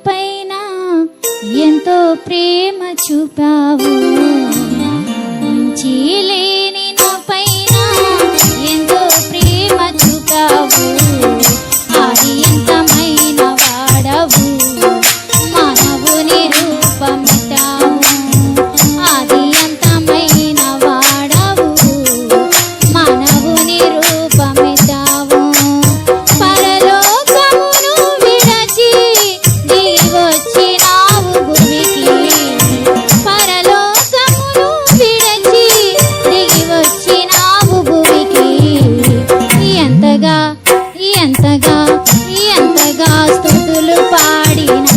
పైన ఎంతో ప్రేమ చూపావు, మంచి లేని నా పైన ఎంతో ప్రేమ చూపావు, ఆది ఎంతమైన వాడవు, మానవుని రూపమితావు, ఆది ఎంతమైన వాడవు, మానవుని రూపమితావు, పరలోకమును విడచి దిగి వచ్చినావు భూమికి, పరలోకమును విడచి దిగి వచ్చినావు భూమికి, ఎంతగా ఎంతగా ఎంతగా స్తుతులు పాడినా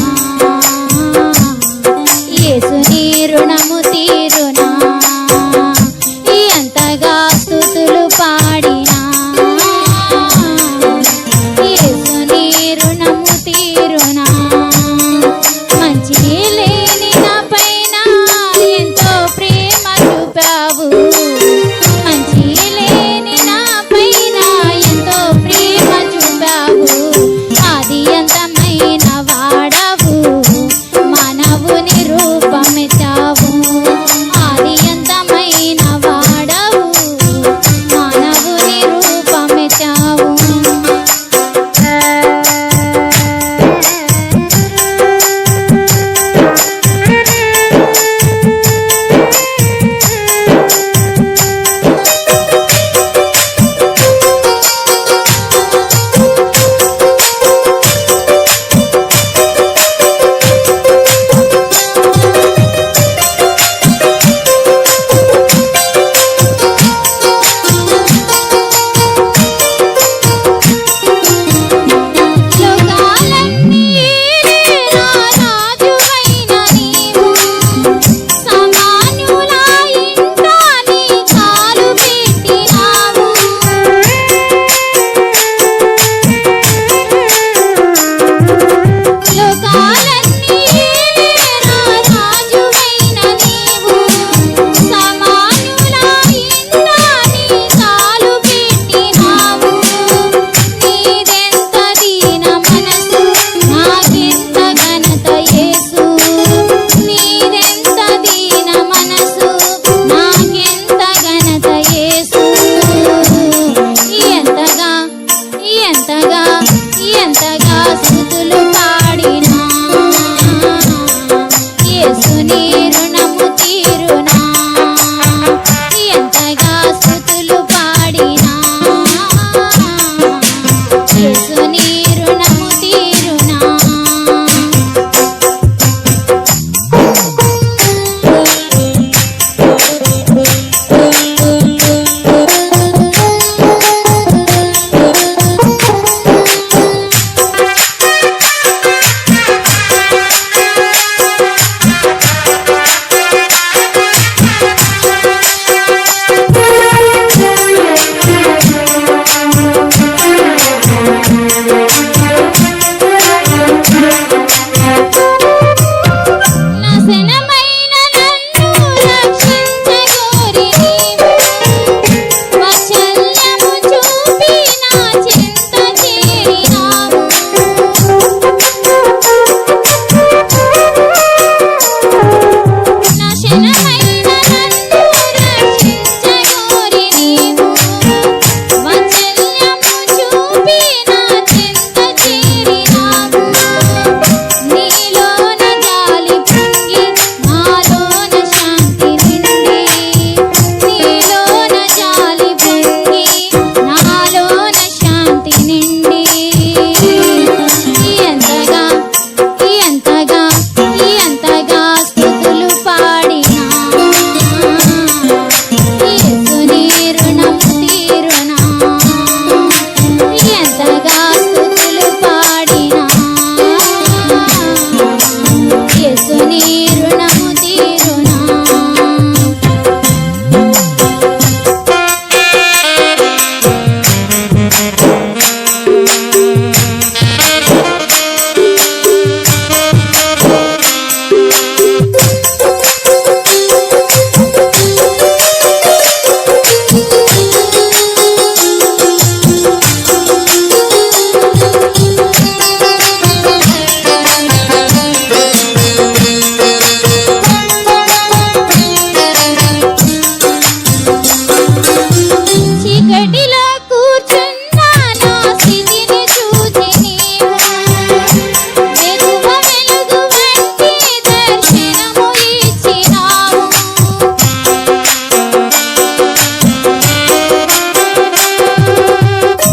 యేసుని రుణము తీరునా, ఎంతగా స్తుతులు పాడినా యేసుని రుణము తీరునా, మంచి లేని నా పైన ఎంతో ప్రేమ చూపావు, మంచి లేని నా పైన ఎంతో ప్రేమ చూపావు, ఆది అంతమైన వాడవు, మానవుని రూపమిచ్చావు,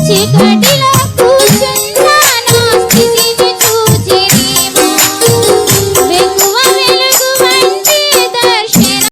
చీకటి